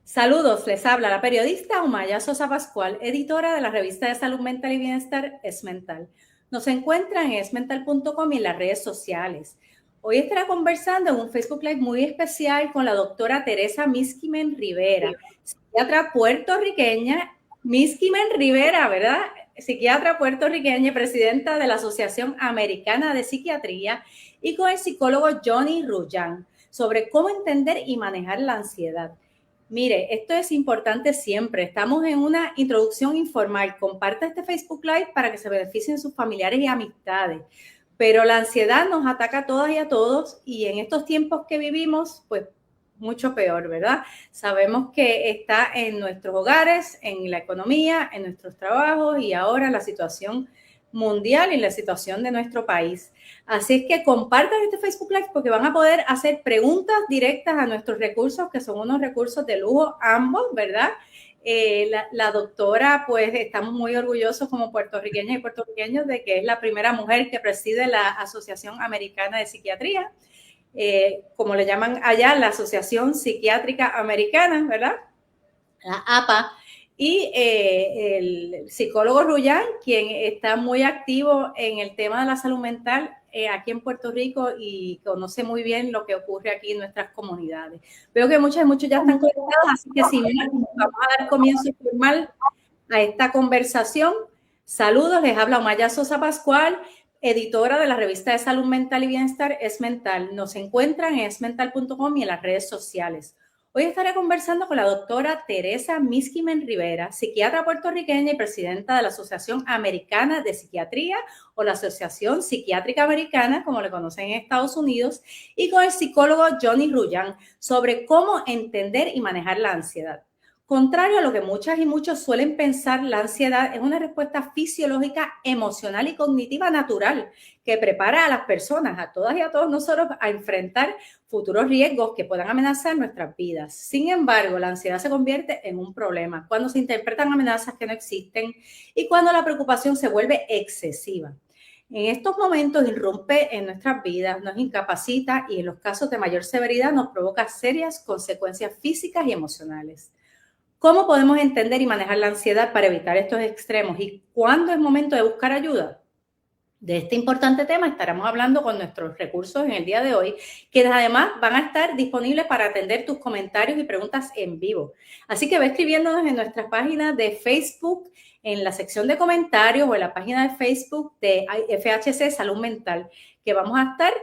Saludos, les habla la periodista Omaya Sosa Pascual, editora de la revista de salud mental y bienestar Esmental. Nos encuentran en esmental.com y en las redes sociales. Hoy estará conversando en un Facebook Live muy especial con la doctora Teresa Miskimen Rivera, psiquiatra puertorriqueña. Miskimen Rivera, ¿verdad? Psiquiatra puertorriqueña y presidenta de la Asociación Americana de Psiquiatría, y con el psicólogo Johnny Ruyan sobre cómo entender y manejar la ansiedad. Mire, esto es importante siempre. Estamos en una introducción informal. Comparta este Facebook Live para que se beneficien sus familiares y amistades. Pero la ansiedad nos ataca a todas y a todos, y en estos tiempos que vivimos, pues mucho peor, ¿verdad? Sabemos que está en nuestros hogares, en la economía, en nuestros trabajos y ahora la situación mundial y la situación de nuestro país. Así es que compartan este Facebook Live porque van a poder hacer preguntas directas a nuestros recursos, que son unos recursos de lujo ambos, ¿verdad? La doctora, pues estamos muy orgullosos como puertorriqueñas y puertorriqueños de que es la primera mujer que preside la Asociación Americana de Psiquiatría, como le llaman allá, la Asociación Psiquiátrica Americana, ¿verdad? La APA. Y el psicólogo Ruyan, quien está muy activo en el tema de la salud mental aquí en Puerto Rico y conoce muy bien lo que ocurre aquí en nuestras comunidades. Veo que muchos ya están conectados, así que sin más, vamos a dar comienzo formal a esta conversación. Saludos, les habla Omaya Sosa Pascual, editora de la revista de salud mental y bienestar Esmental. Nos encuentran en esmental.com y en las redes sociales. Hoy estaré conversando con la doctora Teresa Miskimen Rivera, psiquiatra puertorriqueña y presidenta de la Asociación Americana de Psiquiatría, o la Asociación Psiquiátrica Americana, como le conocen en Estados Unidos, y con el psicólogo Johnny Ruyan sobre cómo entender y manejar la ansiedad. Contrario a lo que muchas y muchos suelen pensar, la ansiedad es una respuesta fisiológica, emocional y cognitiva natural que prepara a las personas, a todas y a todos nosotros, a enfrentar futuros riesgos que puedan amenazar nuestras vidas. Sin embargo, la ansiedad se convierte en un problema cuando se interpretan amenazas que no existen y cuando la preocupación se vuelve excesiva. En estos momentos irrumpe en nuestras vidas, nos incapacita y en los casos de mayor severidad nos provoca serias consecuencias físicas y emocionales. ¿Cómo podemos entender y manejar la ansiedad para evitar estos extremos? ¿Y cuándo es momento de buscar ayuda? De este importante tema estaremos hablando con nuestros recursos en el día de hoy, que además van a estar disponibles para atender tus comentarios y preguntas en vivo. Así que ve escribiéndonos en nuestra página de Facebook, en la sección de comentarios o en la página de Facebook de FHC Salud Mental, que vamos a estar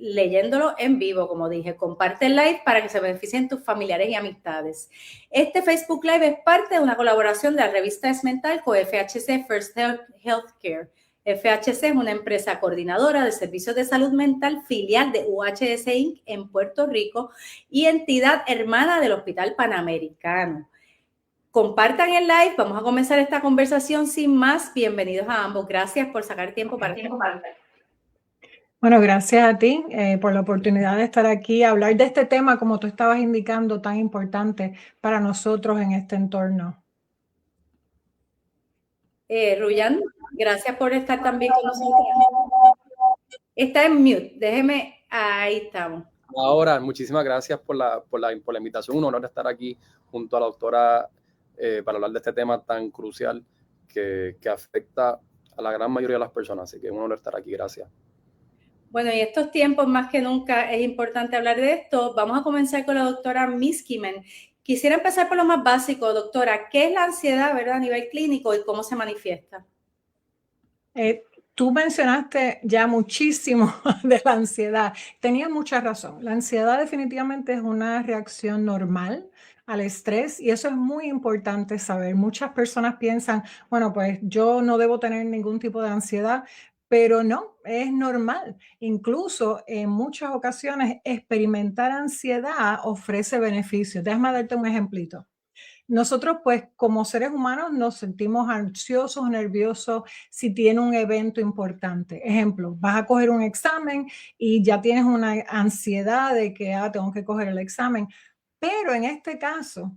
leyéndolo en vivo, como dije. Comparte el live para que se beneficien tus familiares y amistades. Este Facebook Live es parte de una colaboración de la revista Esmental con FHC First Healthcare. FHC es una empresa coordinadora de servicios de salud mental, filial de UHS Inc. en Puerto Rico y entidad hermana del Hospital Panamericano. Compartan el live, vamos a comenzar esta conversación sin más. Bienvenidos a ambos. Gracias por sacar tiempo para este. Bueno, gracias a ti por la oportunidad de estar aquí, hablar de este tema, como tú estabas indicando, tan importante para nosotros en este entorno. Ruyan, gracias por estar también con nosotros. Está en mute, déjeme, ahí estamos. Ahora, muchísimas gracias por la invitación. Un honor estar aquí junto a la doctora para hablar de este tema tan crucial que afecta a la gran mayoría de las personas. Así que es un honor estar aquí. Gracias. Bueno, y estos tiempos más que nunca es importante hablar de esto. Vamos a comenzar con la doctora Miskimen. Quisiera empezar por lo más básico, doctora. ¿Qué es la ansiedad, verdad, a nivel clínico y cómo se manifiesta? Tú mencionaste ya muchísimo de la ansiedad. Tenías mucha razón. La ansiedad definitivamente es una reacción normal al estrés y eso es muy importante saber. Muchas personas piensan, bueno, pues yo no debo tener ningún tipo de ansiedad, pero no, es normal. Incluso en muchas ocasiones experimentar ansiedad ofrece beneficios. Déjame darte un ejemplito. Nosotros, pues, como seres humanos, nos sentimos ansiosos, nerviosos si tiene un evento importante. Ejemplo, vas a coger un examen y ya tienes una ansiedad de que tengo que coger el examen. Pero en este caso,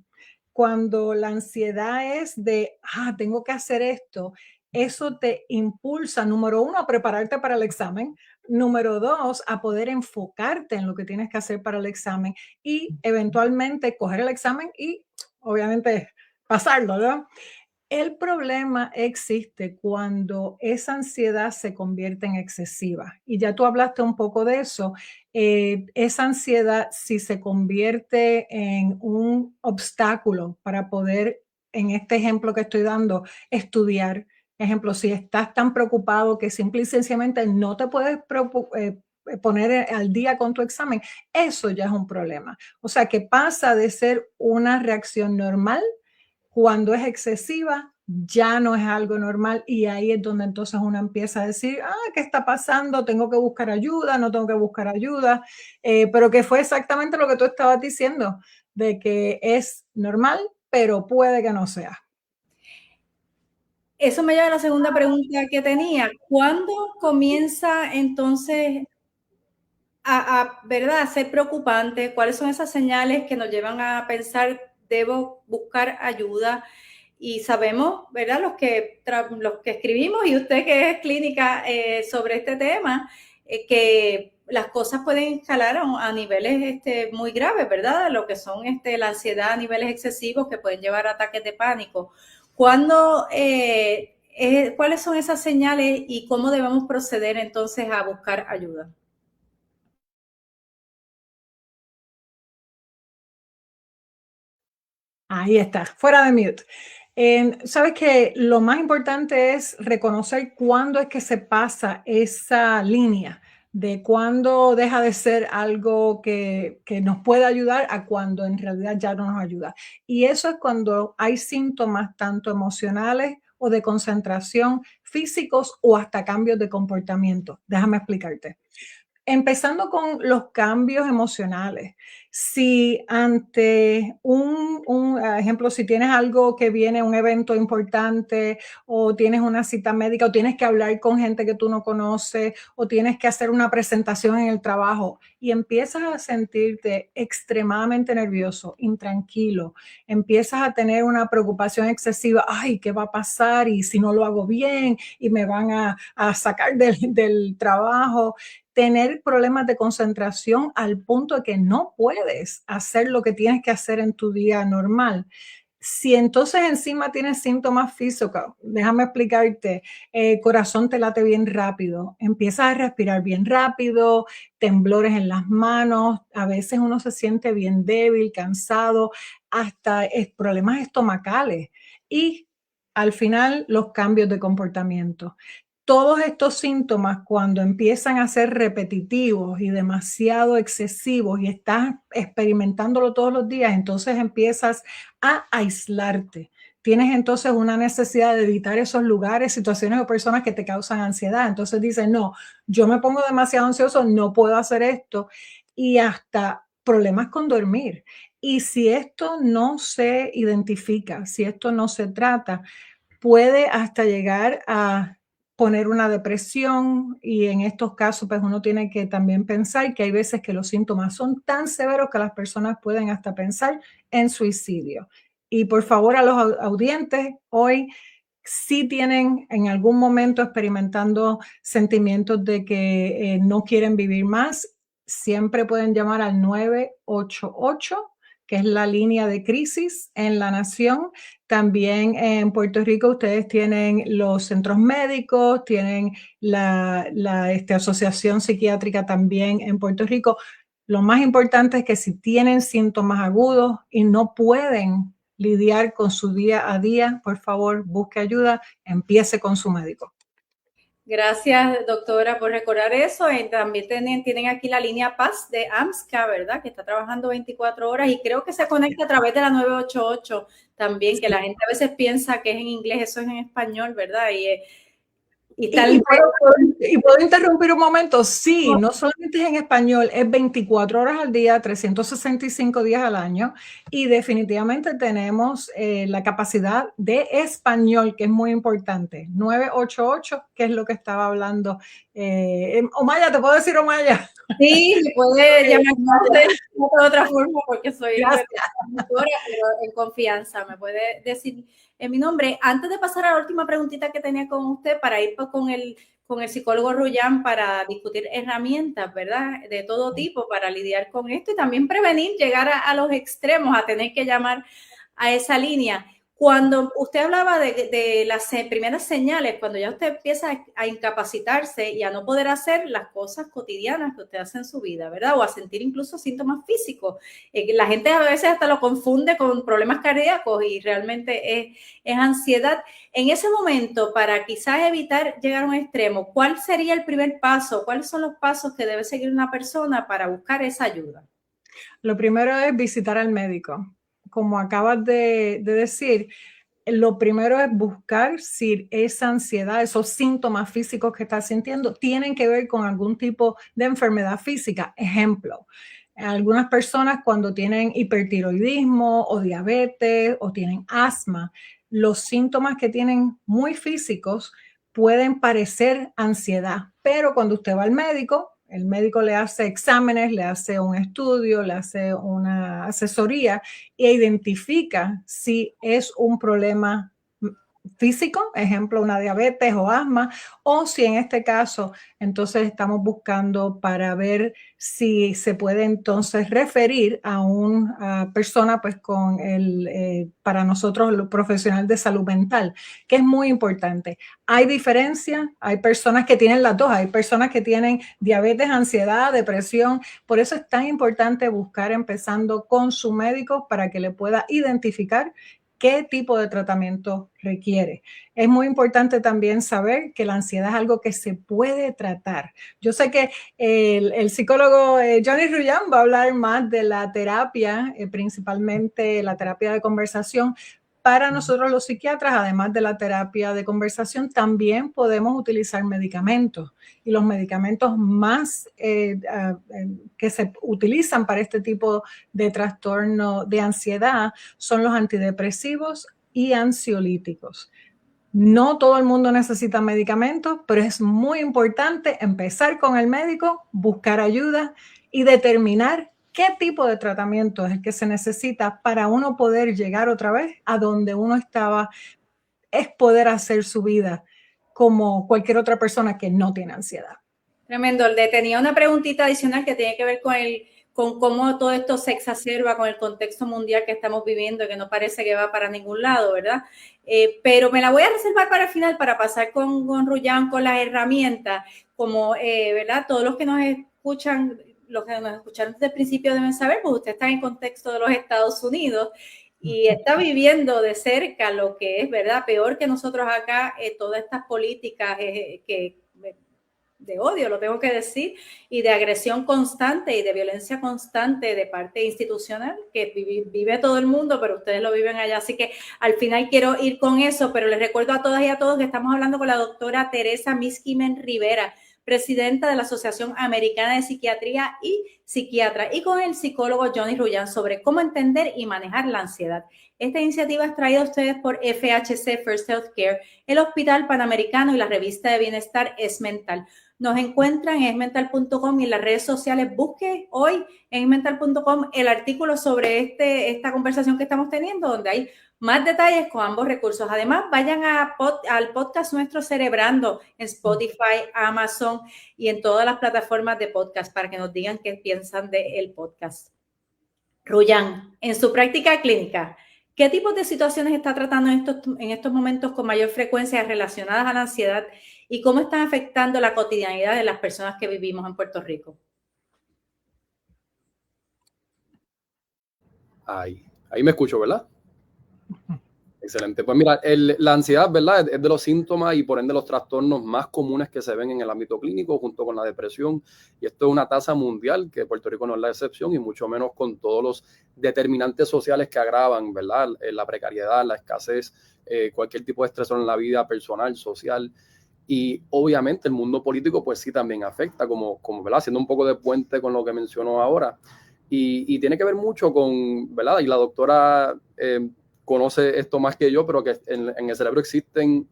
cuando la ansiedad es de, tengo que hacer esto, eso te impulsa, número uno, a prepararte para el examen, Número 2, a poder enfocarte en lo que tienes que hacer para el examen y eventualmente coger el examen y obviamente pasarlo, ¿no? El problema existe cuando esa ansiedad se convierte en excesiva. Y ya tú hablaste un poco de eso. Esa ansiedad, si se convierte en un obstáculo para poder, en este ejemplo que estoy dando, estudiar. Ejemplo, si estás tan preocupado que simple y sencillamente no te puedes poner al día con tu examen, eso ya es un problema. O sea, que pasa de ser una reacción normal. Cuando es excesiva, ya no es algo normal y ahí es donde entonces uno empieza a decir, ¿qué está pasando? ¿Tengo que buscar ayuda? ¿No tengo que buscar ayuda? Pero que fue exactamente lo que tú estabas diciendo, de que es normal, pero puede que no sea. Eso me lleva a la segunda pregunta que tenía. ¿Cuándo comienza entonces ¿verdad? Ser preocupante? ¿Cuáles son esas señales que nos llevan a pensar, debo buscar ayuda? Y sabemos, ¿verdad? Los que escribimos y usted que es clínica sobre este tema, que las cosas pueden escalar a niveles muy graves, ¿verdad? Lo que son la ansiedad a niveles excesivos que pueden llevar a ataques de pánico. ¿Cuáles son esas señales y cómo debemos proceder entonces a buscar ayuda? Ahí está, fuera de mute. Sabes que lo más importante es reconocer cuándo es que se pasa esa línea de cuándo deja de ser algo que nos puede ayudar a cuando en realidad ya no nos ayuda. Y eso es cuando hay síntomas tanto emocionales o de concentración, físicos o hasta cambios de comportamiento. Déjame explicarte. Empezando con los cambios emocionales. Si ante un ejemplo, si tienes algo que viene, un evento importante, o tienes una cita médica, o tienes que hablar con gente que tú no conoces, o tienes que hacer una presentación en el trabajo, y empiezas a sentirte extremadamente nervioso, intranquilo, empiezas a tener una preocupación excesiva, ay, ¿qué va a pasar? Y si no lo hago bien, y me van a sacar del trabajo. Tener problemas de concentración al punto de que no puedes hacer lo que tienes que hacer en tu día normal. Si entonces encima tienes síntomas físicos, déjame explicarte, corazón te late bien rápido, empiezas a respirar bien rápido, temblores en las manos, a veces uno se siente bien débil, cansado, hasta problemas estomacales y al final los cambios de comportamiento. Todos estos síntomas, cuando empiezan a ser repetitivos y demasiado excesivos y estás experimentándolo todos los días, entonces empiezas a aislarte. Tienes entonces una necesidad de evitar esos lugares, situaciones o personas que te causan ansiedad. Entonces dices, no, yo me pongo demasiado ansioso, no puedo hacer esto. Y hasta problemas con dormir. Y si esto no se identifica, si esto no se trata, puede hasta llegar a poner una depresión y en estos casos pues uno tiene que también pensar que hay veces que los síntomas son tan severos que las personas pueden hasta pensar en suicidio. Y por favor a los audientes, hoy si tienen en algún momento experimentando sentimientos de que no quieren vivir más, siempre pueden llamar al 988, que es la línea de crisis en la nación. También en Puerto Rico ustedes tienen los centros médicos, tienen la asociación psiquiátrica también en Puerto Rico. Lo más importante es que si tienen síntomas agudos y no pueden lidiar con su día a día, por favor, busque ayuda, empiece con su médico. Gracias, doctora, por recordar eso. También tienen aquí la línea Paz de AMSCA, ¿verdad? Que está trabajando 24 horas y creo que se conecta a través de la 988 también, que la gente a veces piensa que es en inglés, eso es en español, ¿verdad? Y puedo interrumpir un momento. Sí, no solamente es en español, es 24 horas al día, 365 días al año y definitivamente tenemos la capacidad de español, que es muy importante. 988, que es lo que estaba hablando. Omaya, ¿te puedo decir Omaya? Sí, me puede llamar de otra forma porque soy doctora, pero en confianza. Me puede decir mi nombre. Antes de pasar a la última preguntita que tenía con usted para ir con con el psicólogo Rullán para discutir herramientas, ¿verdad? De todo tipo para lidiar con esto y también prevenir llegar a los extremos, a tener que llamar a esa línea. Cuando usted hablaba de las primeras señales, cuando ya usted empieza a incapacitarse y a no poder hacer las cosas cotidianas que usted hace en su vida, ¿verdad? O a sentir incluso síntomas físicos. La gente a veces hasta lo confunde con problemas cardíacos y realmente es ansiedad. En ese momento, para quizás evitar llegar a un extremo, ¿cuál sería el primer paso? ¿Cuáles son los pasos que debe seguir una persona para buscar esa ayuda? Lo primero es visitar al médico. Como acabas de decir, lo primero es buscar si esa ansiedad, esos síntomas físicos que estás sintiendo, tienen que ver con algún tipo de enfermedad física. Ejemplo, algunas personas cuando tienen hipertiroidismo o diabetes o tienen asma, los síntomas que tienen muy físicos pueden parecer ansiedad, pero cuando usted va al médico, el médico le hace exámenes, le hace un estudio, le hace una asesoría e identifica si es un problema físico, ejemplo, una diabetes o asma, o si en este caso, entonces estamos buscando para ver si se puede entonces referir a una persona pues con para nosotros, el profesional de salud mental, que es muy importante. Hay diferencia, hay personas que tienen las dos, hay personas que tienen diabetes, ansiedad, depresión, por eso es tan importante buscar empezando con su médico para que le pueda identificar qué tipo de tratamiento requiere. Es muy importante también saber que la ansiedad es algo que se puede tratar. Yo sé que el psicólogo Johnny Rullán va a hablar más de la terapia, principalmente la terapia de conversación. Para nosotros los psiquiatras, además de la terapia de conversación, también podemos utilizar medicamentos. Y los medicamentos más que se utilizan para este tipo de trastorno de ansiedad son los antidepresivos y ansiolíticos. No todo el mundo necesita medicamentos, pero es muy importante empezar con el médico, buscar ayuda y determinar qué tipo de tratamiento es el que se necesita para uno poder llegar otra vez a donde uno estaba, es poder hacer su vida como cualquier otra persona que no tiene ansiedad. Tremendo. Le tenía una preguntita adicional que tiene que ver con cómo todo esto se exacerba con el contexto mundial que estamos viviendo, que no parece que va para ningún lado, ¿verdad? Pero me la voy a reservar para el final para pasar con Rullán, con las herramientas, como, ¿verdad? Todos los que nos escuchan, los que nos escucharon desde el principio deben saber, pues usted está en contexto de los Estados Unidos y está viviendo de cerca lo que es, ¿verdad? Peor que nosotros acá, todas estas políticas de odio, lo tengo que decir, y de agresión constante y de violencia constante de parte institucional que vive todo el mundo, pero ustedes lo viven allá. Así que al final quiero ir con eso, pero les recuerdo a todas y a todos que estamos hablando con la doctora Teresa Miskimen Rivera, presidenta de la Asociación Americana de Psiquiatría y Psiquiatra, y con el psicólogo Johnny Rullán sobre cómo entender y manejar la ansiedad. Esta iniciativa es traída a ustedes por FHC First Healthcare, el Hospital Panamericano y la revista de bienestar Es Mental. Nos encuentran en esmental.com y en las redes sociales. Busque hoy en esmental.com el artículo sobre esta conversación que estamos teniendo, donde hay más detalles con ambos recursos. Además, vayan al podcast nuestro Cerebrando en Spotify, Amazon y en todas las plataformas de podcast para que nos digan qué piensan del podcast. Rullán, en su práctica clínica, ¿qué tipos de situaciones está tratando en estos momentos con mayor frecuencia relacionadas a la ansiedad y cómo están afectando la cotidianidad de las personas que vivimos en Puerto Rico? Ahí me escucho, ¿verdad? Excelente. Pues mira, la ansiedad, ¿verdad? Es de los síntomas y por ende los trastornos más comunes que se ven en el ámbito clínico junto con la depresión. Y esto es una tasa mundial, que Puerto Rico no es la excepción y mucho menos con todos los determinantes sociales que agravan, ¿verdad? La precariedad, la escasez, cualquier tipo de estresor en la vida personal, social. Y obviamente el mundo político pues sí también afecta, como ¿verdad? Haciendo un poco de puente con lo que mencionó ahora. Y tiene que ver mucho con, ¿verdad? Y la doctora conoce esto más que yo, pero que en el cerebro existen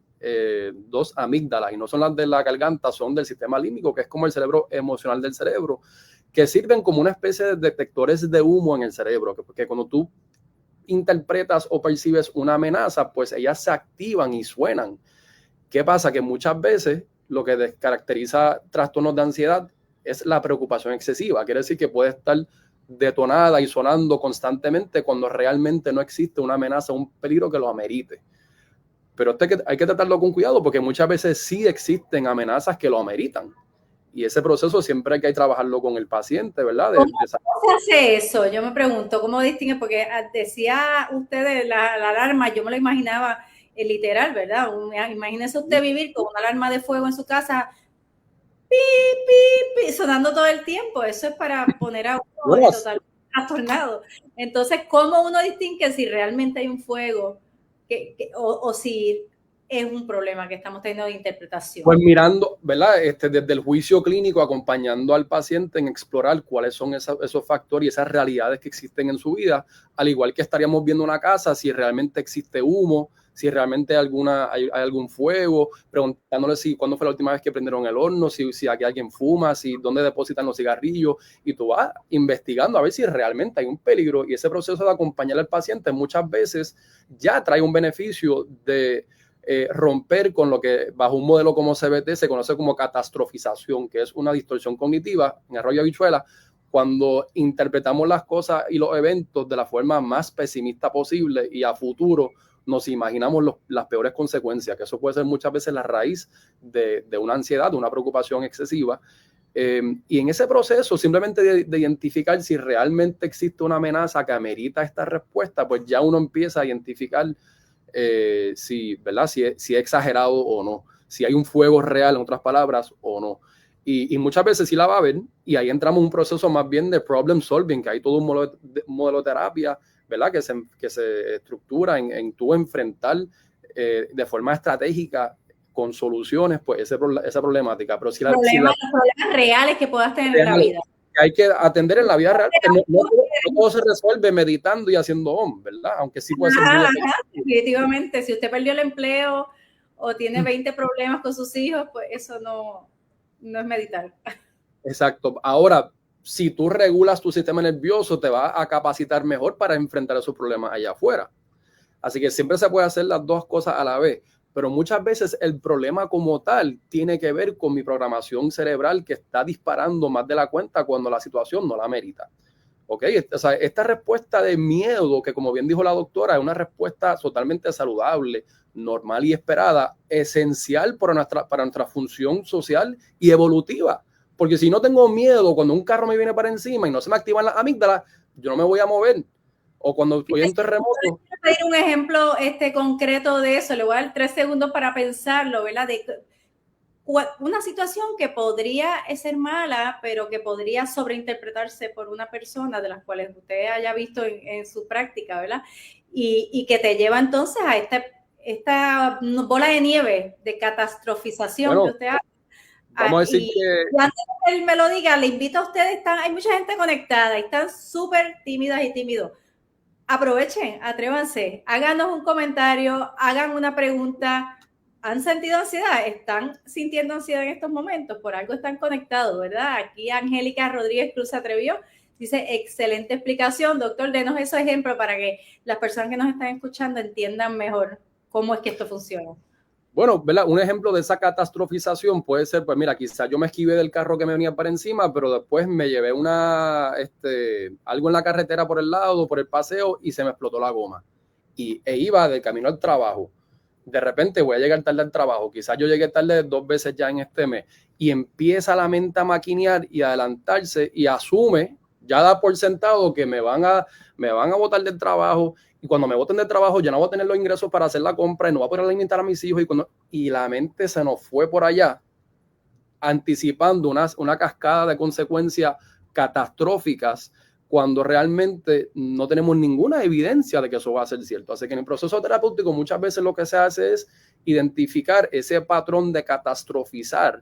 dos amígdalas y no son las de la garganta, son del sistema límbico, que es como el cerebro emocional del cerebro, que sirven como una especie de detectores de humo en el cerebro, que cuando tú interpretas o percibes una amenaza, pues ellas se activan y suenan. ¿Qué pasa? Que muchas veces lo que caracteriza trastornos de ansiedad es la preocupación excesiva. Quiere decir que puede estar detonada y sonando constantemente cuando realmente no existe una amenaza, un peligro que lo amerite. Pero hay que tratarlo con cuidado porque muchas veces sí existen amenazas que lo ameritan. Y ese proceso siempre hay que trabajarlo con el paciente, ¿verdad? ¿Cómo se hace eso? Yo me pregunto, ¿cómo distingue? Porque decía usted la alarma, yo me lo imaginaba literal, ¿verdad? Imagínese usted vivir con una alarma de fuego en su casa, pi, pi, pi, sonando todo el tiempo. Eso es para poner a uno totalmente trastornado. Entonces, ¿cómo uno distingue si realmente hay un fuego o si es un problema que estamos teniendo de interpretación? Pues mirando, ¿verdad? Desde el juicio clínico, acompañando al paciente en explorar cuáles son esos factores y esas realidades que existen en su vida, al igual que estaríamos viendo una casa, si realmente existe humo, si realmente hay algún fuego, preguntándole cuándo fue la última vez que prendieron el horno, si aquí alguien fuma, dónde depositan los cigarrillos, y tú vas investigando a ver si realmente hay un peligro. Y ese proceso de acompañar al paciente muchas veces ya trae un beneficio de romper con lo que bajo un modelo como CBT se conoce como catastrofización, que es una distorsión cognitiva en arroyo de habichuela, cuando interpretamos las cosas y los eventos de la forma más pesimista posible y a futuro nos imaginamos las peores consecuencias, que eso puede ser muchas veces la raíz de una ansiedad, de una preocupación excesiva. Y en ese proceso, simplemente de identificar si realmente existe una amenaza que amerita esta respuesta, pues ya uno empieza a identificar ¿verdad? Si es exagerado o no, si hay un fuego real, en otras palabras, o no. Y muchas veces sí la va a haber, y ahí entramos en un proceso más bien de problem solving, que hay todo un modelo de terapia, ¿verdad? Que se estructura en tú enfrentar de forma estratégica con soluciones, pues esa problemática. Pero si problemas reales que puedas tener en la vida. Que hay que atender en la vida real, que no todo se resuelve meditando y haciendo ¿verdad? Aunque sí puede ser muy definitivamente, si usted perdió el empleo o tiene 20 problemas con sus hijos, pues eso no es meditar. Exacto. Ahora, si tú regulas tu sistema nervioso, te va a capacitar mejor para enfrentar esos problemas allá afuera. Así que siempre se puede hacer las dos cosas a la vez. Pero muchas veces el problema como tal tiene que ver con mi programación cerebral que está disparando más de la cuenta cuando la situación no la merita. ¿Ok? O sea, esta respuesta de miedo, que como bien dijo la doctora, es una respuesta totalmente saludable, normal y esperada, esencial para nuestra función social y evolutiva. Porque si no tengo miedo, cuando un carro me viene para encima y no se me activan las amígdalas, yo no me voy a mover. O cuando estoy en terremoto. Voy a pedir un ejemplo concreto de eso. Le voy a dar 3 segundos para pensarlo, ¿verdad? De una situación que podría ser mala, pero que podría sobreinterpretarse por una persona de las cuales usted haya visto en su práctica, ¿verdad? Y que te lleva entonces a esta bola de nieve de catastrofización que usted hace. Vamos a decir y antes de que él me lo diga, le invito a ustedes, hay mucha gente conectada y están súper tímidas y tímidos. Aprovechen, atrévanse, háganos un comentario, hagan una pregunta. ¿Han sentido ansiedad? ¿Están sintiendo ansiedad en estos momentos? Por algo están conectados, ¿verdad? Aquí Angélica Rodríguez Cruz se atrevió. Dice, excelente explicación, doctor. Denos esos ejemplos para que las personas que nos están escuchando entiendan mejor cómo es que esto funciona. Bueno, ¿verdad? Un ejemplo de esa catastrofización puede ser, pues mira, quizás yo me esquivé del carro que me venía para encima, pero después me llevé algo en la carretera por el lado, por el paseo, y se me explotó la goma. E iba de camino al trabajo. De repente voy a llegar tarde al trabajo. Quizás yo llegué tarde 2 veces ya en este mes. Y empieza la mente a maquinear y a adelantarse y asume, ya da por sentado que me van a botar del trabajo. Y cuando me boten del trabajo ya no voy a tener los ingresos para hacer la compra y no voy a poder alimentar a mis hijos. Y la mente se nos fue por allá, anticipando una cascada de consecuencias catastróficas cuando realmente no tenemos ninguna evidencia de que eso va a ser cierto. Así que en el proceso terapéutico muchas veces lo que se hace es identificar ese patrón de catastrofizar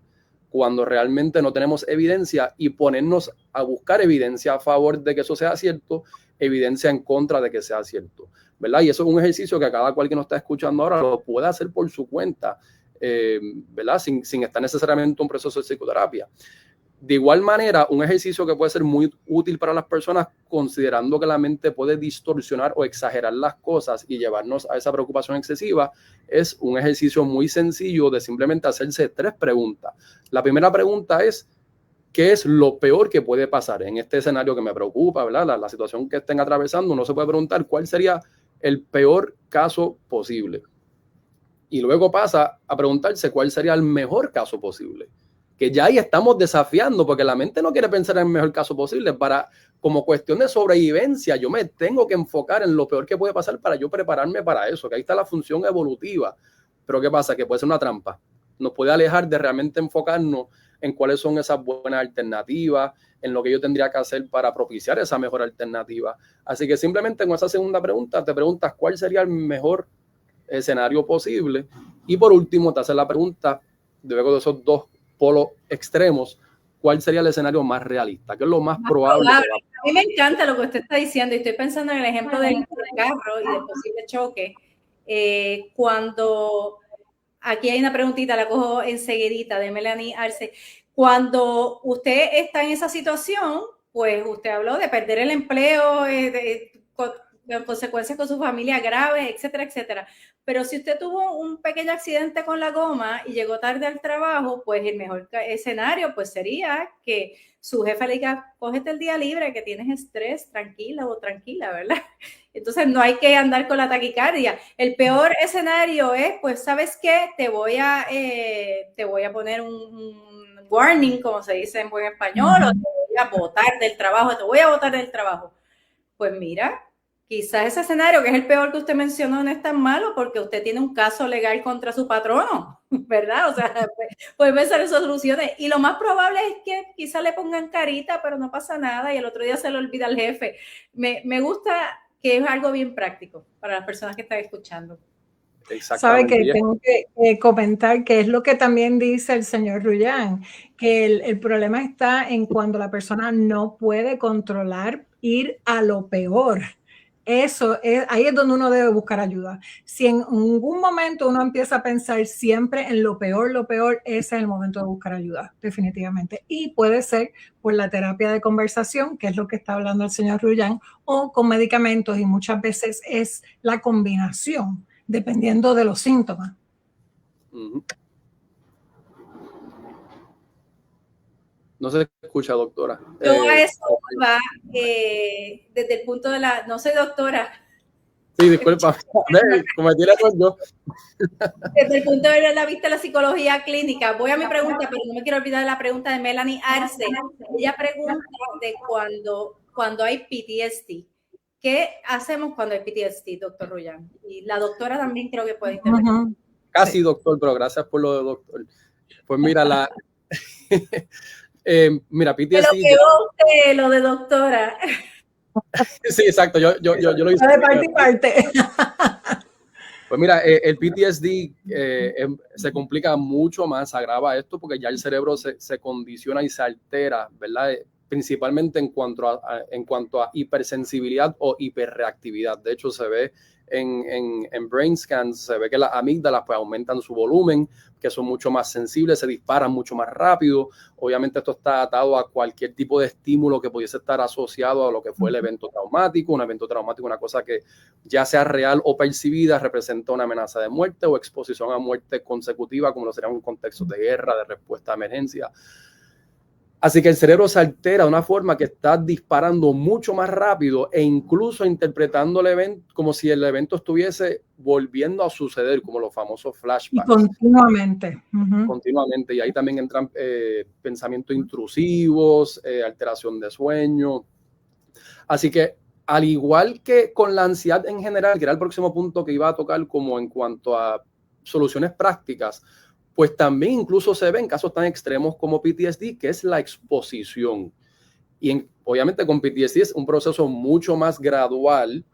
cuando realmente no tenemos evidencia y ponernos a buscar evidencia a favor de que eso sea cierto, evidencia en contra de que sea cierto, ¿verdad? Y eso es un ejercicio que cada cual que nos está escuchando ahora lo puede hacer por su cuenta, ¿verdad? Sin estar necesariamente en un proceso de psicoterapia. De igual manera, un ejercicio que puede ser muy útil para las personas, considerando que la mente puede distorsionar o exagerar las cosas y llevarnos a esa preocupación excesiva, es un ejercicio muy sencillo de simplemente hacerse 3 preguntas. La primera pregunta es, ¿qué es lo peor que puede pasar en este escenario que me preocupa, ¿verdad? La situación que estén atravesando? Uno se puede preguntar cuál sería el peor caso posible. Y luego pasa a preguntarse cuál sería el mejor caso posible. Que ya ahí estamos desafiando, porque la mente no quiere pensar en el mejor caso posible. Como cuestión de sobrevivencia, yo me tengo que enfocar en lo peor que puede pasar para yo prepararme para eso, que ahí está la función evolutiva. Pero ¿qué pasa? Que puede ser una trampa. Nos puede alejar de realmente enfocarnos en cuáles son esas buenas alternativas, en lo que yo tendría que hacer para propiciar esa mejor alternativa. Así que simplemente en esa segunda pregunta te preguntas cuál sería el mejor escenario posible. Y por último te haces la pregunta, luego de esos 2 polos extremos, ¿cuál sería el escenario más realista? ¿Qué es lo más probable? A mí me encanta lo que usted está diciendo y estoy pensando en el ejemplo del carro y del posible choque. Cuando, aquí hay una preguntita, la cojo enseguidita de Melanie Arce. Cuando usted está en esa situación, pues usted habló de perder el empleo, de consecuencias con su familia graves, etcétera, etcétera. Pero si usted tuvo un pequeño accidente con la goma y llegó tarde al trabajo, pues el mejor escenario pues sería que su jefe le diga, cógete el día libre, que tienes estrés, tranquila o tranquila, ¿verdad? Entonces no hay que andar con la taquicardia. El peor escenario es, pues, ¿sabes qué? Te voy a poner un warning, como se dice en buen español, o te voy a botar del trabajo. Pues mira, quizás ese escenario, que es el peor que usted mencionó, no es tan malo porque usted tiene un caso legal contra su patrono, ¿verdad? O sea, puede pensar en soluciones. Y lo más probable es que quizás le pongan carita, pero no pasa nada y el otro día se le olvida al jefe. Me gusta que es algo bien práctico para las personas que están escuchando. Sabe que tengo que comentar que es lo que también dice el señor Rullán, que el problema está en cuando la persona no puede controlar ir a lo peor. Ahí es donde uno debe buscar ayuda. Si en algún momento uno empieza a pensar siempre en lo peor, ese es el momento de buscar ayuda, definitivamente. Y puede ser por la terapia de conversación, que es lo que está hablando el señor Rullán, o con medicamentos, y muchas veces es la combinación, dependiendo de los síntomas. No se escucha, doctora. Todo eso va desde el punto de la... No soy doctora. Sí, disculpa. Cometí el error yo. Desde el punto de la vista de la psicología clínica, voy a mi pregunta, pero no me quiero olvidar de la pregunta de Melanie Arce. Ella pregunta de cuando hay PTSD. ¿Qué hacemos cuando hay PTSD, doctor Rullán? Y la doctora también creo que puede intervenir. Casi doctor, pero gracias por lo de doctor. Pues mira, mira, PTSD... Pero que lo de doctora. Sí, exacto, yo lo hice. De parte y parte. Pues mira, el PTSD se complica mucho más, agrava esto porque ya el cerebro se condiciona y se altera, ¿verdad? Principalmente en cuanto a hipersensibilidad o hiperreactividad. De hecho, se ve en brain scans, se ve que las amígdalas pues aumentan su volumen, que son mucho más sensibles, se disparan mucho más rápido. Obviamente esto está atado a cualquier tipo de estímulo que pudiese estar asociado a lo que fue el evento traumático. Un evento traumático, una cosa que ya sea real o percibida, representa una amenaza de muerte o exposición a muerte consecutiva, como lo sería en un contexto de guerra, de respuesta a emergencia. Así que el cerebro se altera de una forma que está disparando mucho más rápido e incluso interpretando el evento como si el evento estuviese volviendo a suceder, como los famosos flashbacks. Y continuamente. Continuamente. Y ahí también entran pensamientos intrusivos, alteración de sueño. Así que, al igual que con la ansiedad en general, que era el próximo punto que iba a tocar como en cuanto a soluciones prácticas, pues también incluso se ve en casos tan extremos como PTSD, que es la exposición. Y obviamente con PTSD es un proceso mucho más gradual,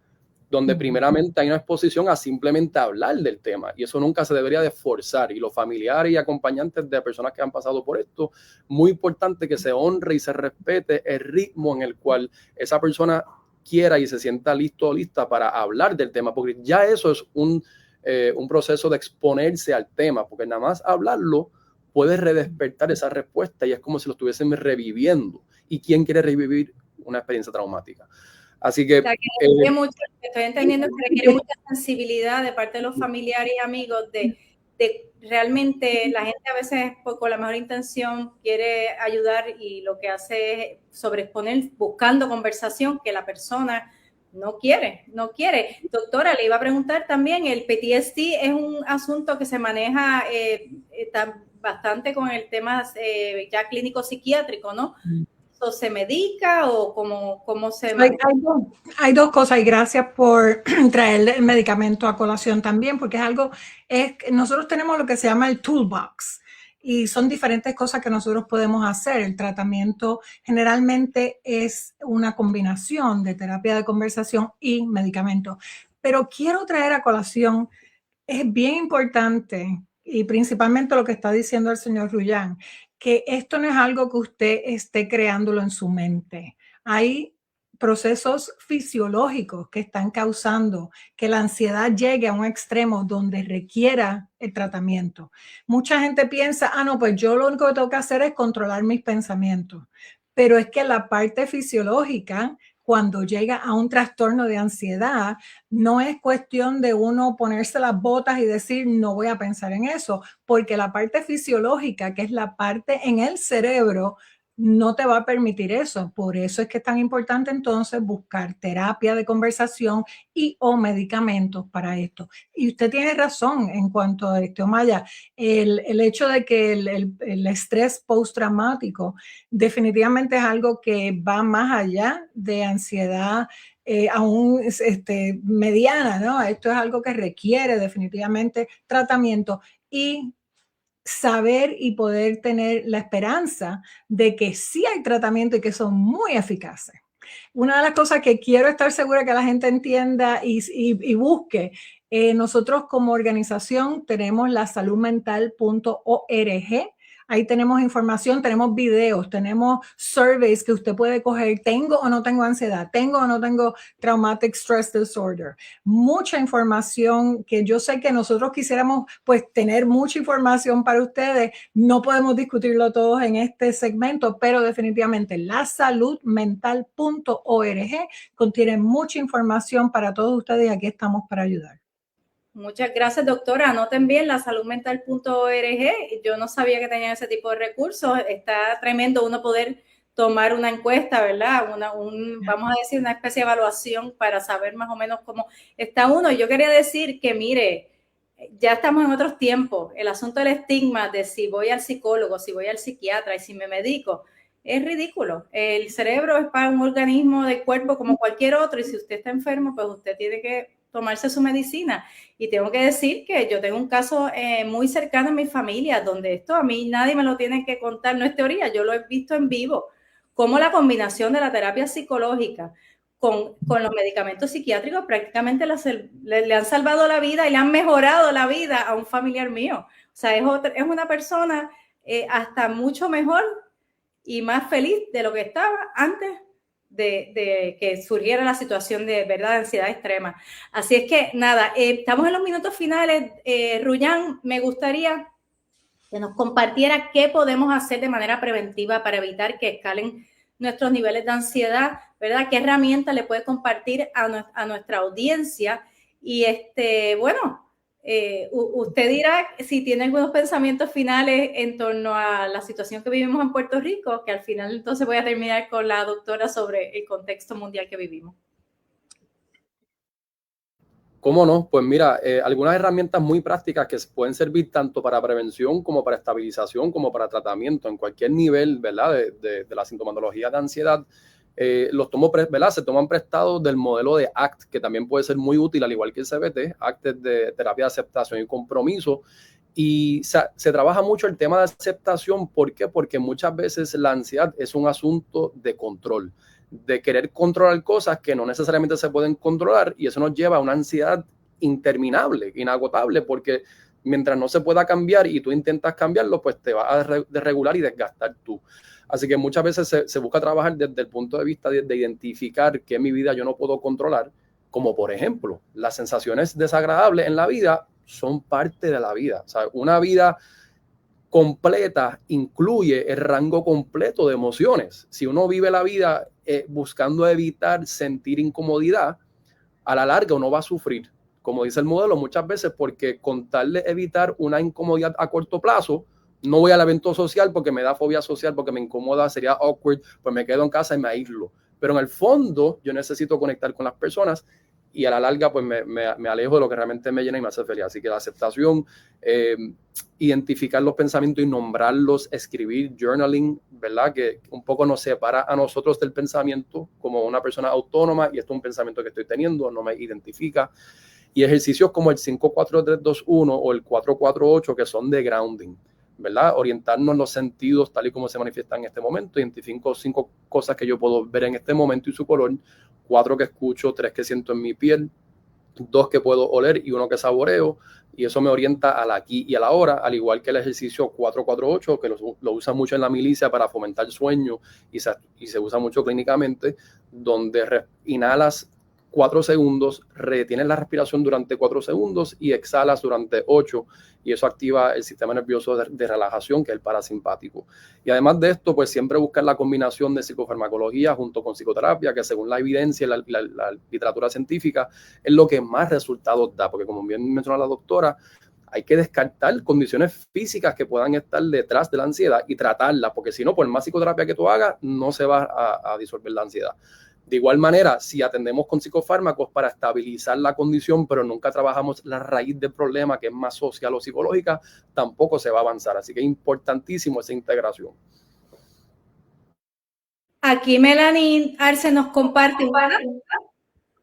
donde primeramente hay una exposición a simplemente hablar del tema. Y eso nunca se debería de forzar. Y los familiares y acompañantes de personas que han pasado por esto, muy importante que se honre y se respete el ritmo en el cual esa persona quiera y se sienta listo o lista para hablar del tema, porque ya eso es un proceso de exponerse al tema, porque nada más hablarlo puede redespertar esa respuesta y es como si lo estuviesen reviviendo. ¿Y quién quiere revivir una experiencia traumática? Así que... estoy entendiendo que requiere mucha sensibilidad de parte de los familiares y amigos de realmente la gente a veces con la mejor intención quiere ayudar y lo que hace es sobreexponer buscando conversación que la persona no quiere. Doctora, le iba a preguntar también, el PTSD es un asunto que se maneja bastante con el tema ya clínico psiquiátrico, ¿no? ¿O se medica o cómo se maneja? Hay dos cosas y gracias por traer el medicamento a colación también, porque nosotros tenemos lo que se llama el toolbox y son diferentes cosas que nosotros podemos hacer. El tratamiento generalmente es una combinación de terapia de conversación y medicamento, pero quiero traer a colación, es bien importante y principalmente lo que está diciendo el señor Rullán, que esto no es algo que usted esté creándolo en su mente. Hay procesos fisiológicos que están causando que la ansiedad llegue a un extremo donde requiera el tratamiento. Mucha gente piensa, no, pues yo lo único que tengo que hacer es controlar mis pensamientos. Pero es que la parte fisiológica, cuando llega a un trastorno de ansiedad, no es cuestión de uno ponerse las botas y decir no voy a pensar en eso, porque la parte fisiológica, que es la parte en el cerebro, no te va a permitir eso. Por eso es que es tan importante entonces buscar terapia de conversación y o medicamentos para esto. Y usted tiene razón en cuanto a esto, Maya, el hecho de que el estrés postraumático definitivamente es algo que va más allá de ansiedad aún mediana, ¿no? Esto es algo que requiere definitivamente tratamiento y saber y poder tener la esperanza de que sí hay tratamiento y que son muy eficaces. Una de las cosas que quiero estar segura que la gente entienda y busque, nosotros como organización tenemos la saludmental.org. Ahí tenemos información, tenemos videos, tenemos surveys que usted puede coger. ¿Tengo o no tengo ansiedad? ¿Tengo o no tengo traumatic stress disorder? Mucha información que yo sé que nosotros quisiéramos pues tener mucha información para ustedes. No podemos discutirlo todos en este segmento, pero definitivamente la saludmental.org contiene mucha información para todos ustedes y aquí estamos para ayudar. Muchas gracias, doctora. Anoten bien la saludmental.org. Yo no sabía que tenían ese tipo de recursos. Está tremendo uno poder tomar una encuesta, ¿verdad? Vamos a decir, una especie de evaluación para saber más o menos cómo está uno. Yo quería decir que, mire, ya estamos en otros tiempos. El asunto del estigma de si voy al psicólogo, si voy al psiquiatra y si me medico, es ridículo. El cerebro es para un organismo del cuerpo como cualquier otro y si usted está enfermo, pues usted tiene que tomarse su medicina. Y tengo que decir que yo tengo un caso muy cercano en mi familia donde esto a mí nadie me lo tiene que contar, no es teoría, yo lo he visto en vivo, como la combinación de la terapia psicológica con los medicamentos psiquiátricos prácticamente le han salvado la vida y le han mejorado la vida a un familiar mío. O sea, es una persona hasta mucho mejor y más feliz de lo que estaba antes de que surgiera la situación de verdad de ansiedad extrema. Así es que nada, estamos en los minutos finales. Rullán, me gustaría que nos compartiera qué podemos hacer de manera preventiva para evitar que escalen nuestros niveles de ansiedad, ¿verdad? ¿Qué herramientas le puede compartir a nuestra audiencia? Y bueno, usted dirá si tiene algunos pensamientos finales en torno a la situación que vivimos en Puerto Rico, que al final entonces voy a terminar con la doctora sobre el contexto mundial que vivimos. ¿Cómo no? Pues mira, algunas herramientas muy prácticas que pueden servir tanto para prevención como para estabilización, como para tratamiento en cualquier nivel, ¿verdad? De la sintomatología de ansiedad. ¿Verdad? Se toman prestados del modelo de ACT, que también puede ser muy útil, al igual que el CBT. ACT es de terapia de aceptación y compromiso. Y se trabaja mucho el tema de aceptación. ¿Por qué? Porque muchas veces la ansiedad es un asunto de control, de querer controlar cosas que no necesariamente se pueden controlar, y eso nos lleva a una ansiedad interminable, inagotable, porque mientras no se pueda cambiar y tú intentas cambiarlo, pues te vas a desregular y desgastar tú. Así que muchas veces se busca trabajar desde el punto de vista de identificar que en mi vida yo no puedo controlar, como por ejemplo, las sensaciones desagradables en la vida son parte de la vida. O sea, una vida completa incluye el rango completo de emociones. Si uno vive la vida buscando evitar sentir incomodidad, a la larga uno va a sufrir, como dice el modelo, muchas veces porque con tal de evitar una incomodidad a corto plazo, no voy al evento social porque me da fobia social, porque me incomoda, sería awkward, pues me quedo en casa y me aíslo. Pero en el fondo yo necesito conectar con las personas y a la larga pues me alejo de lo que realmente me llena y me hace feliz. Así que la aceptación, identificar los pensamientos y nombrarlos, escribir, journaling, ¿verdad? Que un poco nos separa a nosotros del pensamiento como una persona autónoma y esto es un pensamiento que estoy teniendo, no me identifica. Y ejercicios como el 5-4-3-2-1 o el 4-4-8 que son de grounding, ¿verdad? Orientarnos los sentidos tal y como se manifiestan en este momento. Identifico 5 cosas que yo puedo ver en este momento y su color, 4 que escucho, 3 que siento en mi piel, 2 que puedo oler y 1 que saboreo, y eso me orienta al aquí y a la hora, al igual que el ejercicio 4-4-8, que lo usa mucho en la milicia para fomentar sueño y se usa mucho clínicamente, donde inhalas 4 segundos, retienes la respiración durante 4 segundos y exhalas durante 8, y eso activa el sistema nervioso de relajación, que es el parasimpático. Y además de esto, pues siempre buscar la combinación de psicofarmacología junto con psicoterapia, que según la evidencia y la literatura científica es lo que más resultados da, porque como bien mencionó la doctora, hay que descartar condiciones físicas que puedan estar detrás de la ansiedad y tratarlas, porque si no, por más psicoterapia que tú hagas, no se va a disolver la ansiedad. De igual manera, si atendemos con psicofármacos para estabilizar la condición, pero nunca trabajamos la raíz del problema, que es más social o psicológica, tampoco se va a avanzar. Así que es importantísimo esa integración. Aquí Melanie Arce nos comparte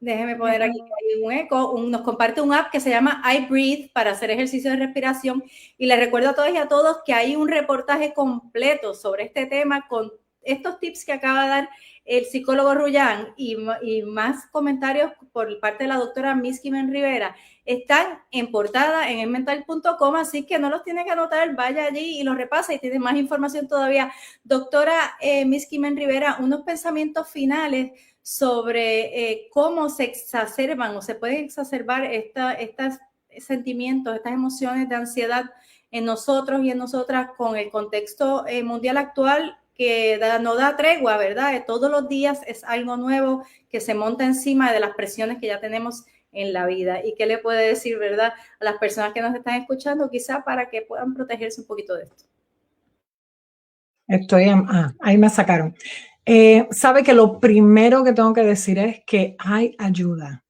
déjeme poner aquí un eco, nos comparte un app que se llama iBreathe para hacer ejercicio de respiración, y les recuerdo a todos y a todos que hay un reportaje completo sobre este tema con estos tips que acaba de dar el psicólogo Rullán y más comentarios por parte de la doctora Miss Kimen Rivera. Están en portada en esmental.com, así que no los tiene que anotar, vaya allí y los repasa y tiene más información todavía. Doctora Miss Kimen Rivera, unos pensamientos finales sobre cómo se exacerban o se pueden exacerbar estos sentimientos, estas emociones de ansiedad en nosotros y en nosotras con el contexto mundial actual, que no da tregua, ¿verdad? Todos los días es algo nuevo que se monta encima de las presiones que ya tenemos en la vida. ¿Y qué le puede decir, verdad, a las personas que nos están escuchando, quizá para que puedan protegerse un poquito de esto? Ahí me sacaron. Sabe que lo primero que tengo que decir es que hay ayuda.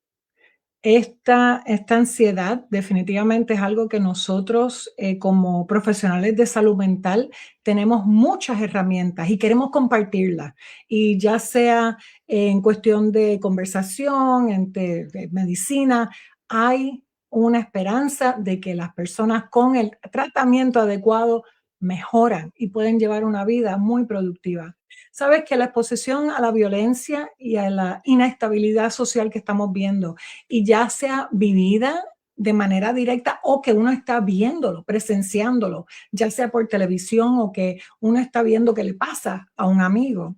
Esta ansiedad definitivamente es algo que nosotros como profesionales de salud mental tenemos muchas herramientas y queremos compartirlas. Y ya sea en cuestión de conversación, de medicina, hay una esperanza de que las personas con el tratamiento adecuado mejoran y pueden llevar una vida muy productiva. Sabes que la exposición a la violencia y a la inestabilidad social que estamos viendo, y ya sea vivida de manera directa o que uno está viéndolo, presenciándolo, ya sea por televisión o que uno está viendo que le pasa a un amigo.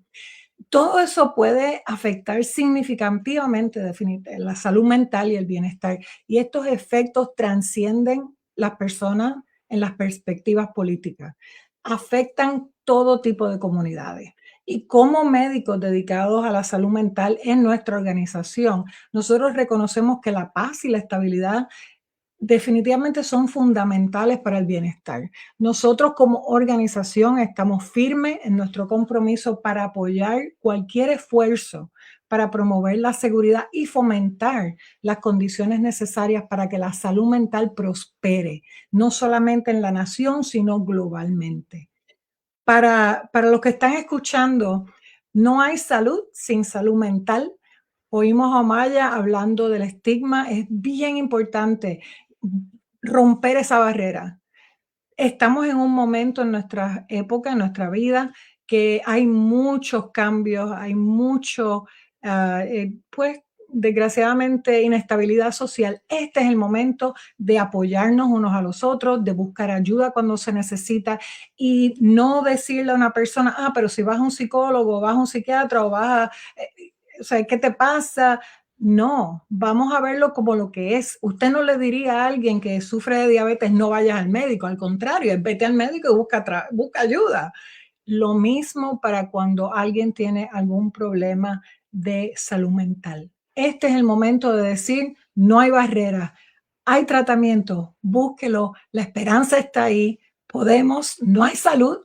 Todo eso puede afectar significativamente la salud mental y el bienestar. Y estos efectos trascienden las personas en las perspectivas políticas. Afectan todo tipo de comunidades. Y como médicos dedicados a la salud mental en nuestra organización, nosotros reconocemos que la paz y la estabilidad definitivamente son fundamentales para el bienestar. Nosotros como organización estamos firmes en nuestro compromiso para apoyar cualquier esfuerzo para promover la seguridad y fomentar las condiciones necesarias para que la salud mental prospere, no solamente en la nación, sino globalmente. Para los que están escuchando, no hay salud sin salud mental. Oímos a Maya hablando del estigma. Es bien importante romper esa barrera. Estamos en un momento en nuestra época, en nuestra vida, que hay muchos cambios, hay mucho, pues, desgraciadamente, inestabilidad social. Este es el momento de apoyarnos unos a los otros, de buscar ayuda cuando se necesita y no decirle a una persona, pero si vas a un psicólogo, vas a un psiquiatra o vas a, o sea, ¿qué te pasa? No, vamos a verlo como lo que es. Usted no le diría a alguien que sufre de diabetes no vayas al médico, al contrario, es vete al médico y busca ayuda. Lo mismo para cuando alguien tiene algún problema de salud mental. Este es el momento de decir, no hay barreras, hay tratamiento, búsquelo, la esperanza está ahí, podemos, no hay salud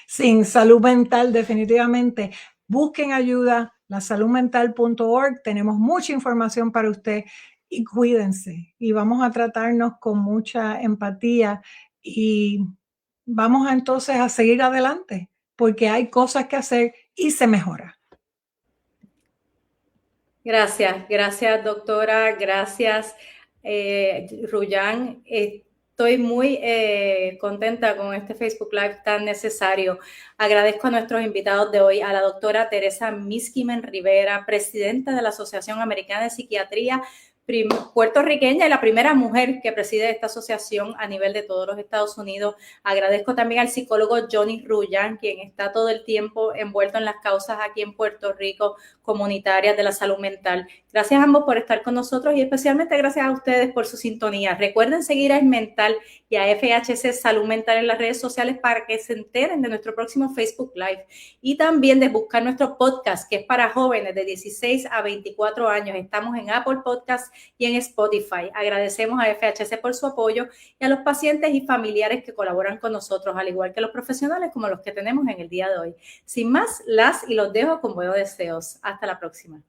sin salud mental definitivamente. Busquen ayuda, lasaludmental.org, tenemos mucha información para usted y cuídense y vamos a tratarnos con mucha empatía y vamos entonces a seguir adelante porque hay cosas que hacer y se mejora. Gracias, doctora. Gracias, Ruyan. Estoy muy contenta con este Facebook Live tan necesario. Agradezco a nuestros invitados de hoy, a la doctora Teresa Miskimen Rivera, presidenta de la Asociación Americana de Psiquiatría, puertorriqueña y la primera mujer que preside esta asociación a nivel de todos los Estados Unidos. Agradezco también al psicólogo Johnny Ruyan, quien está todo el tiempo envuelto en las causas aquí en Puerto Rico comunitarias de la salud mental. Gracias a ambos por estar con nosotros y especialmente gracias a ustedes por su sintonía. Recuerden seguir a Esmental y a FHC Salud Mental en las redes sociales para que se enteren de nuestro próximo Facebook Live y también de buscar nuestro podcast que es para jóvenes de 16 a 24 años. Estamos en Apple Podcasts y en Spotify. Agradecemos a FHC por su apoyo y a los pacientes y familiares que colaboran con nosotros, al igual que los profesionales como los que tenemos en el día de hoy. Sin más, las y los dejo con buenos deseos. Hasta la próxima.